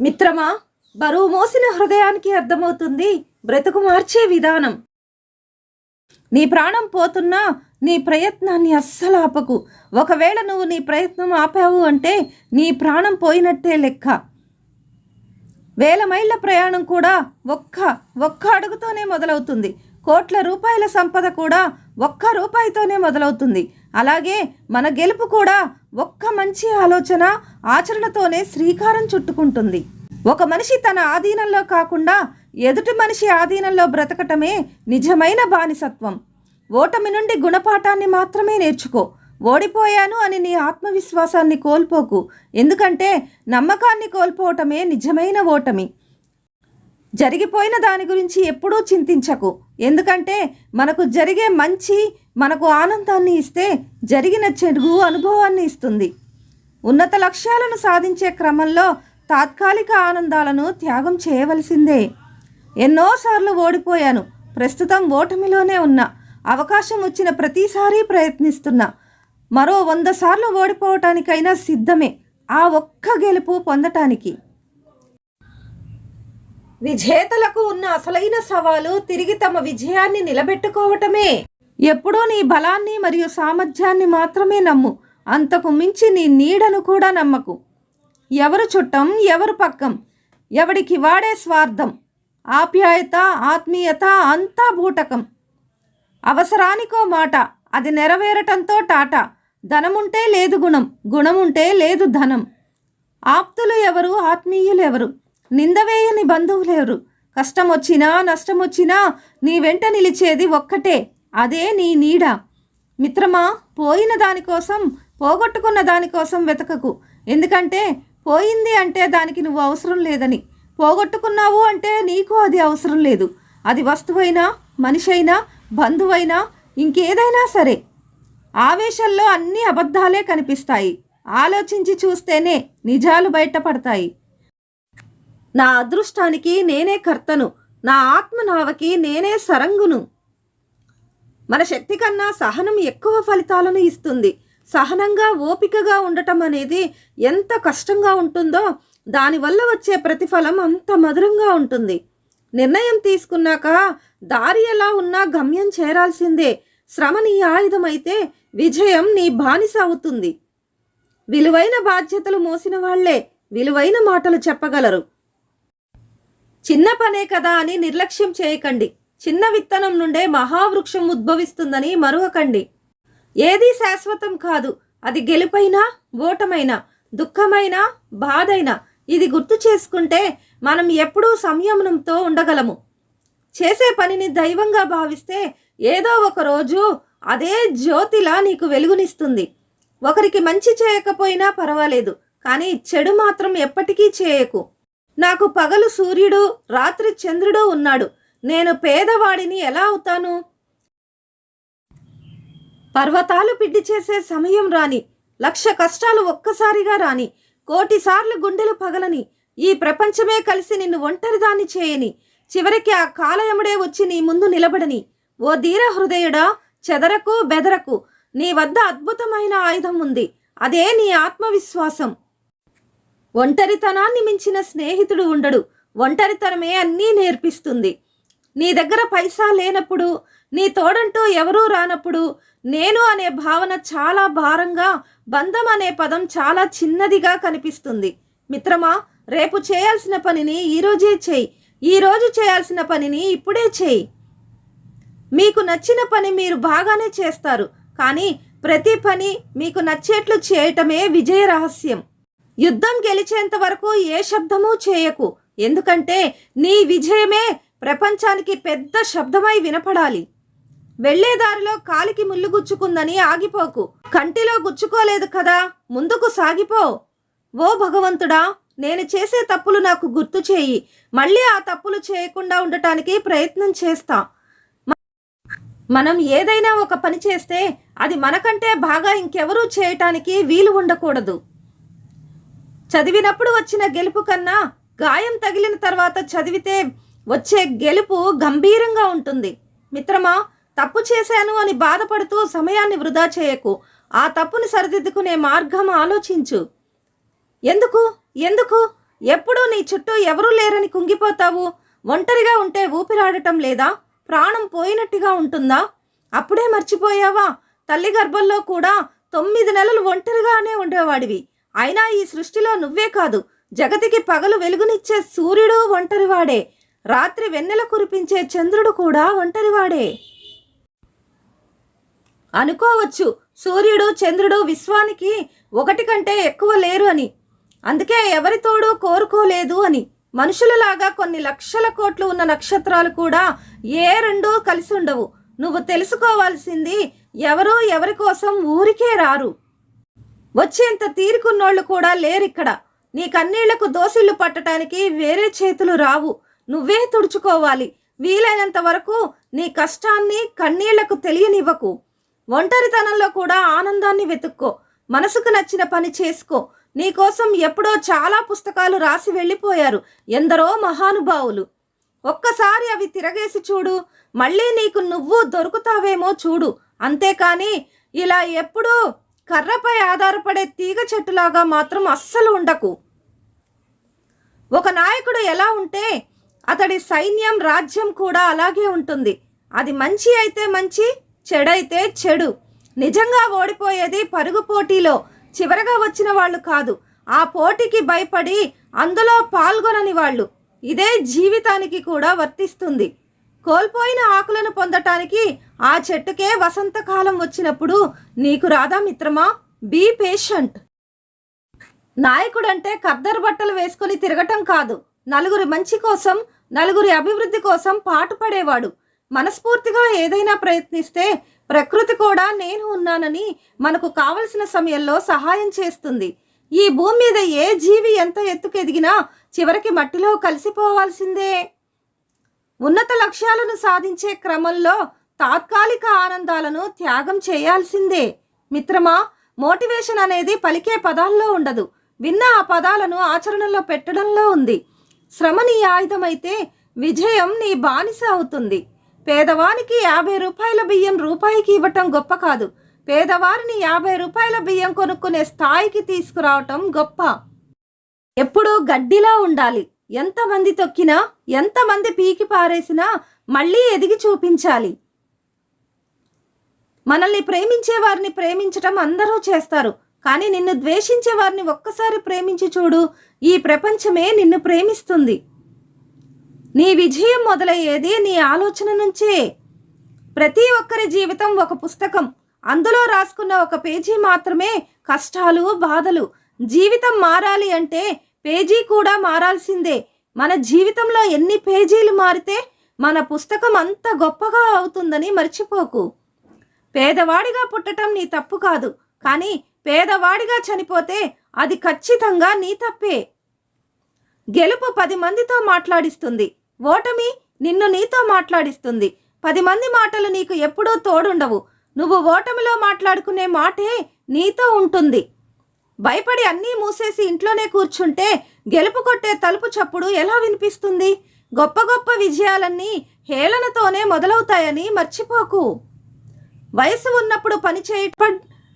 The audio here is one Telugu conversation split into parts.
మిత్రమా, బరువు మోసిన హృదయానికి అర్థమవుతుంది బ్రతుకు మార్చే విధానం. నీ ప్రాణం పోతున్నా నీ ప్రయత్నాన్ని అస్సలు ఆపకు. ఒకవేళ నువ్వు నీ ప్రయత్నం ఆపావు అంటే నీ ప్రాణం పోయినట్టే లెక్క. 1000 మైళ్ళ ప్రయాణం కూడా ఒక్క అడుగుతోనే మొదలవుతుంది. కోట్ల రూపాయల సంపద కూడా ఒక్క రూపాయితోనే మొదలవుతుంది. అలాగే మన గెలుపు కూడా ఒక్క మంచి ఆలోచన, ఆచరణతోనే శ్రీకారం చుట్టుకుంటుంది. ఒక మనిషి తన ఆధీనంలో కాకుండా ఎదుటి మనిషి ఆధీనంలో బ్రతకటమే నిజమైన బానిసత్వం. ఓటమి నుండి గుణపాఠాన్ని మాత్రమే నేర్చుకో. ఓడిపోయాను అని నీ ఆత్మవిశ్వాసాన్ని కోల్పోకు. ఎందుకంటే నమ్మకాన్ని కోల్పోవటమే నిజమైన ఓటమి. జరిగిపోయిన దాని గురించి ఎప్పుడూ చింతించకు. ఎందుకంటే మనకు జరిగే మంచి మనకు ఆనందాన్ని ఇస్తే, జరిగిన చెడు అనుభవాన్ని ఇస్తుంది. ఉన్నత లక్ష్యాలను సాధించే క్రమంలో తాత్కాలిక ఆనందాలను త్యాగం చేయవలసిందే. ఎన్నోసార్లు ఓడిపోయాను, ప్రస్తుతం ఓటమిలోనే ఉన్నా. అవకాశం వచ్చిన ప్రతిసారి ప్రయత్నిస్తున్నా. మరో 100 సార్లు ఓడిపోవటానికైనా సిద్ధమే, ఆ ఒక్క గెలుపు పొందటానికి. విజేతలకు ఉన్న అసలైన సవాలు తిరిగి తమ విజయాన్ని నిలబెట్టుకోవటమే. ఎప్పుడూ నీ బలాన్ని మరియు సామర్థ్యాన్ని మాత్రమే నమ్ము. అంతకు మించి నీ నీడను కూడా నమ్మకు. ఎవరు చుట్టం, ఎవరు పక్కం, ఎవడికి వాడే స్వార్థం. ఆప్యాయత, ఆత్మీయత అంతా బూటకం. అవసరానికో మాట, అది నెరవేరటంతో టాటా. ధనముంటే లేదు గుణం, గుణముంటే లేదు ధనం. ఆప్తులు ఎవరు, ఆత్మీయులు ఎవరు, నిందవేయని బంధువులెవరు. కష్టం వచ్చినా నష్టం వచ్చినా నీ వెంట నిలిచేది ఒక్కటే, అదే నీ నీడ. మిత్రమా, పోయిన దానికోసం, పోగొట్టుకున్న దానికోసం వెతకకు. ఎందుకంటే పోయింది అంటే దానికి నువ్వు అవసరం లేదని, పోగొట్టుకున్నావు అంటే నీకు అది అవసరం లేదు. అది వస్తువైనా, మనిషి అయినా, బంధువైనా, ఇంకేదైనా సరే. ఆవేశంలో అన్ని అబద్ధాలే కనిపిస్తాయి. ఆలోచించి చూస్తేనే నిజాలు బయటపడతాయి. నా అదృష్టానికి నేనే కర్తను, నా ఆత్మనావకి నేనే సరంగును. మన శక్తి కన్నా సహనం ఎక్కువ ఫలితాలను ఇస్తుంది. సహనంగా, ఓపికగా ఉండటం అనేది ఎంత కష్టంగా ఉంటుందో దానివల్ల వచ్చే ప్రతిఫలం అంత మధురంగా ఉంటుంది. నిర్ణయం తీసుకున్నాక దారి ఎలా ఉన్నా గమ్యం చేరాల్సిందే. శ్రమ నీ ఆయుధమైతే విజయం నీ బానిస అవుతుంది. విలువైన బాధ్యతలు మోసిన వాళ్లే విలువైన మాటలు చెప్పగలరు. చిన్న పనే కదా అని నిర్లక్ష్యం చేయకండి. చిన్న విత్తనం నుండే మహావృక్షం ఉద్భవిస్తుందని మరువకండి. ఏదీ శాశ్వతం కాదు. అది గెలుపైనా, ఓటమైనా, దుఃఖమైనా, బాధైనా. ఇది గుర్తు చేసుకుంటే మనం ఎప్పుడూ సంయమనంతో ఉండగలము. చేసే పనిని దైవంగా భావిస్తే ఏదో ఒక రోజు అదే జ్యోతిలా నీకు వెలుగునిస్తుంది. ఒకరికి మంచి చేయకపోయినా పర్వాలేదు, కానీ చెడు మాత్రం ఎప్పటికీ చేయకు. నాకు పగలు సూర్యుడు, రాత్రి చంద్రుడు ఉన్నాడు. నేను పేదవాడిని ఎలా అవుతాను? పర్వతాలు పిడ్డి చేసే సమయం రాని, 1,00,000 కష్టాలు ఒక్కసారిగా రాని, 1,000,000 సార్లు గుండెలు పగలని, ఈ ప్రపంచమే కలిసి నిన్ను ఒంటరిదాన్ని చేయని, చివరికి ఆ కాలయముడే వచ్చి నీ ముందు నిలబడని. ఓ ధీర హృదయుడా, చెదరకు బెదరకు. నీ వద్ద అద్భుతమైన ఆయుధం ఉంది. అదే నీ ఆత్మవిశ్వాసం. ఒంటరితనాన్ని మించిన స్నేహితుడు ఉండడు. ఒంటరితనమే అన్నీ నేర్పిస్తుంది. నీ దగ్గర పైసా లేనప్పుడు, నీ తోడంటూ ఎవరూ రానప్పుడు నేను అనే భావన చాలా భారంగా, బంధం అనే పదం చాలా చిన్నదిగా కనిపిస్తుంది. మిత్రమా, రేపు చేయాల్సిన పనిని ఈరోజే చేయి. ఈరోజు చేయాల్సిన పనిని ఇప్పుడే చేయి. మీకు నచ్చిన పని మీరు బాగానే చేస్తారు, కానీ ప్రతి పని మీకు నచ్చేట్లు చేయటమే విజయ రహస్యం. యుద్ధం గెలిచేంత వరకు ఏ శబ్దమూ చేయకు. ఎందుకంటే నీ విజయమే ప్రపంచానికి పెద్ద శబ్దమై వినపడాలి. వెళ్లేదారిలో కాలికి ముళ్ళు గుచ్చుకుందని ఆగిపోకు. కంటిలో గుచ్చుకోలేదు కదా, ముందుకు సాగిపో. ఓ భగవంతుడా, నేను చేసే తప్పులు నాకు గుర్తు చేయి. మళ్ళీ ఆ తప్పులు చేయకుండా ఉండటానికి ప్రయత్నం చేస్తా. మనం ఏదైనా ఒక పని చేస్తే అది మనకంటే బాగా ఇంకెవరూ చేయటానికి వీలు ఉండకూడదు. చదివినప్పుడు వచ్చిన గెలుపు కన్నా గాయం తగిలిన తర్వాత చదివితే వచ్చే గెలుపు గంభీరంగా ఉంటుంది. మిత్రమా, తప్పు చేశాను అని బాధపడుతూ సమయాన్ని వృధా చేయకు. ఆ తప్పుని సరిదిద్దుకునే మార్గం ఆలోచించు. ఎందుకు ఎప్పుడూ నీ చుట్టూ ఎవరూ లేరని కుంగిపోతావు? ఒంటరిగా ఉంటే ఊపిరాడటం లేదా? ప్రాణం పోయినట్టుగా ఉంటుందా? అప్పుడే మర్చిపోయావా? తల్లి గర్భంలో కూడా 9 నెలలు ఒంటరిగానే ఉండేవాడివి. అయినా ఈ సృష్టిలో నువ్వే కాదు, జగతికి పగలు వెలుగునిచ్చే సూర్యుడు ఒంటరివాడే, రాత్రి వెన్నెల కురిపించే చంద్రుడు కూడా ఒంటరివాడే. అనుకోవచ్చు సూర్యుడు చంద్రుడు విశ్వానికి ఒకటి కంటే ఎక్కువ లేరు అని, అందుకే ఎవరి తోడు కోరుకోలేదు అని. మనుషులలాగా కొన్ని లక్షల కోట్లు ఉన్న నక్షత్రాలు కూడా ఏ రెండూ కలిసి ఉండవు. నువ్వు తెలుసుకోవాల్సింది, ఎవరూ ఎవరి కోసం ఊరికే రారు. వచ్చేంత తీరుకున్నోళ్ళు కూడా లేరిక్కడ. నీ కన్నీళ్లకు దోసిళ్ళు పట్టడానికి వేరే చేతులు రావు, నువ్వే తుడుచుకోవాలి. వీలైనంత వరకు నీ కష్టాన్ని కన్నీళ్లకు తెలియనివ్వకు. ఒంటరితనంలో కూడా ఆనందాన్ని వెతుక్కో. మనసుకు నచ్చిన పని చేసుకో. నీకోసం ఎప్పుడో చాలా పుస్తకాలు రాసి వెళ్ళిపోయారు ఎందరో మహానుభావులు. ఒక్కసారి అవి తిరగేసి చూడు, మళ్ళీ నీకు నువ్వు దొరుకుతావేమో చూడు. అంతేకాని ఇలా ఎప్పుడూ కర్రపై ఆధారపడే తీగ చెట్టులాగా మాత్రం అస్సలు ఉండకు. ఒక నాయకుడు ఎలా ఉంటే అతడి సైన్యం రాజ్యం కూడా అలాగే ఉంటుంది. అది మంచి అయితే మంచి, చెడైతే చెడు. నిజంగా ఓడిపోయేది పరుగు పోటీలో చివరగా వచ్చిన వాళ్ళు కాదు, ఆ పోటీకి భయపడి అందులో పాల్గొనని వాళ్ళు. ఇదే జీవితానికి కూడా వర్తిస్తుంది. కోల్పోయిన ఆకులను పొందటానికి ఆ చెట్టుకే వసంతకాలం వచ్చినప్పుడు నీకు రాదా మిత్రమా? Be patient. నాయకుడంటే ఖద్దరు బట్టలు వేసుకుని తిరగటం కాదు, నలుగురి మంచి కోసం, నలుగురి అభివృద్ధి కోసం పాటుపడేవాడు. మనస్ఫూర్తిగా ఏదైనా ప్రయత్నిస్తే ప్రకృతి కూడా నేను ఉన్నానని మనకు కావలసిన సమయంలో సహాయం చేస్తుంది. ఈ భూమి మీద ఏ జీవి ఎంత ఎత్తుకెదిగినా చివరికి మట్టిలో కలిసిపోవాల్సిందే. ఉన్నత లక్ష్యాలను సాధించే క్రమంలో తాత్కాలిక ఆనందాలను త్యాగం చేయాల్సిందే. మిత్రమా, మోటివేషన్ అనేది పలికే పదాల్లో ఉండదు, విన్న ఆ పదాలను ఆచరణలో పెట్టడంలో ఉంది. శ్రమ నీ ఆయుధమైతే విజయం నీ బానిస అవుతుంది. పేదవానికి 50 రూపాయల బియ్యం రూపాయికి ఇవ్వటం గొప్ప కాదు, పేదవారిని 50 రూపాయల బియ్యం కొనుక్కునే స్థాయికి తీసుకురావటం గొప్ప. ఎప్పుడూ గడ్డిలా ఉండాలి. ఎంతమంది తొక్కినా, ఎంతమంది పీకి పారేసినా మళ్ళీ ఎదిగి చూపించాలి. మనల్ని ప్రేమించే వారిని ప్రేమించటం అందరూ చేస్తారు, కానీ నిన్ను ద్వేషించే వారిని ఒక్కసారి ప్రేమించి చూడు, ఈ ప్రపంచమే నిన్ను ప్రేమిస్తుంది. నీ విజయం మొదలయ్యేది నీ ఆలోచన నుంచే. ప్రతి ఒక్కరి జీవితం ఒక పుస్తకం, అందులో రాసుకున్న ఒక పేజీ మాత్రమే కష్టాలు, బాధలు. జీవితం మారాలి అంటే పేజీ కూడా మారాల్సిందే. మన జీవితంలో ఎన్ని పేజీలు మారితే మన పుస్తకం అంత గొప్పగా అవుతుందని మర్చిపోకు. పేదవాడిగా పుట్టటం నీ తప్పు కాదు, కానీ పేదవాడిగా చనిపోతే అది ఖచ్చితంగా నీ తప్పే. గెలుపు 10 మందితో మాట్లాడిస్తుంది, ఓటమి నిన్ను నీతో మాట్లాడిస్తుంది. 10 మంది మాటలు నీకు ఎప్పుడూ తోడుండవు. నువ్వు ఓటమిలో మాట్లాడుకునే మాటే నీతో ఉంటుంది. భయపడి అన్నీ మూసేసి ఇంట్లోనే కూర్చుంటే గెలుపు కొట్టే తలుపు చప్పుడు ఎలా వినిపిస్తుంది? గొప్ప గొప్ప విజయాలన్నీ హేళనతోనే మొదలవుతాయని మర్చిపోకు. వయసు ఉన్నప్పుడు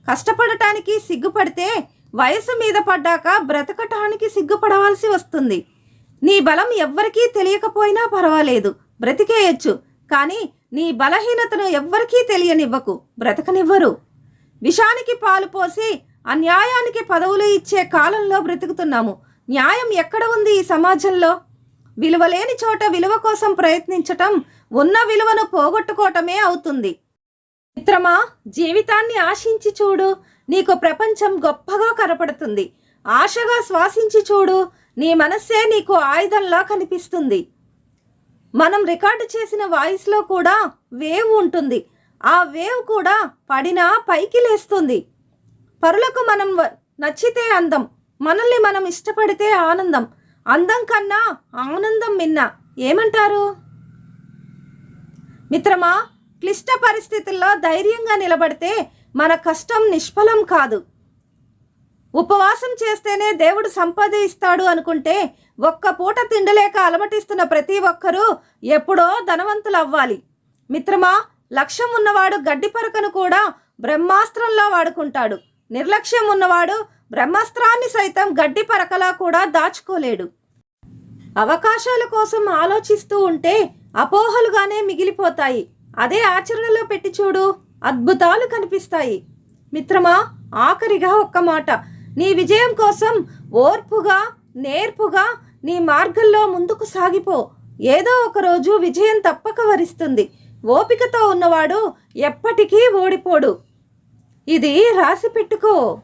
కష్టపడటానికి సిగ్గుపడితే వయసు మీద పడ్డాక బ్రతకటానికి సిగ్గుపడవలసి వస్తుంది. నీ బలం ఎవ్వరికీ తెలియకపోయినా పర్వాలేదు, బ్రతికేయచ్చు. కానీ నీ బలహీనతను ఎవ్వరికీ తెలియనివ్వకు, బ్రతకనివ్వరు. విషానికి పాలు పోసి అన్యాయానికి పదవులు ఇచ్చే కాలంలో బ్రతుకుతున్నాము. న్యాయం ఎక్కడ ఉంది ఈ సమాజంలో? విలువలేని చోట విలువ కోసం ప్రయత్నించటం ఉన్న విలువను పోగొట్టుకోవటమే అవుతుంది. మిత్రమా, జీవితాన్ని ఆశించి చూడు, నీకు ప్రపంచం గొప్పగా కనపడుతుంది. ఆశగా శ్వాసించి చూడు, నీ మనస్సే నీకు ఆయుధంలా కనిపిస్తుంది. మనం రికార్డు చేసిన వాయిస్లో కూడా వేవ్ ఉంటుంది. ఆ వేవ్ కూడా పడినా పైకి లేస్తుంది. పరులకు మనం నచ్చితే అందం, మనల్ని మనం ఇష్టపడితే ఆనందం. అందం కన్నా ఆనందం మిన్న. ఏమంటారు మిత్రమా? క్లిష్ట పరిస్థితుల్లో ధైర్యంగా నిలబడితే మన కష్టం నిష్ఫలం కాదు. ఉపవాసం చేస్తేనే దేవుడు సంపద ఇస్తాడు అనుకుంటే ఒక్క పూట తిండలేక అలమటిస్తున్న ప్రతి ఒక్కరూ ఎప్పుడో ధనవంతులు అవ్వాలి. మిత్రమా, లక్ష్యం ఉన్నవాడు గడ్డి పరకను కూడా బ్రహ్మాస్త్రంలో వాడుకుంటాడు. నిర్లక్ష్యం ఉన్నవాడు బ్రహ్మాస్త్రాన్ని సైతం గడ్డి పరకలా కూడా దాచుకోలేడు. అవకాశాల కోసం ఆలోచిస్తూ ఉంటే అపోహలుగానే మిగిలిపోతాయి. అదే ఆచరణలో పెట్టి చూడు, అద్భుతాలు కనిపిస్తాయి. మిత్రమా, ఆఖరిగా ఒక్క మాట. నీ విజయం కోసం ఓర్పుగా, నేర్పుగా నీ మార్గంలో ముందుకు సాగిపో. ఏదో ఒకరోజు విజయం తప్పక వరిస్తుంది. ఓపికతో ఉన్నవాడు ఎప్పటికీ ఓడిపోడు. ఇది రాసి పెట్టుకో.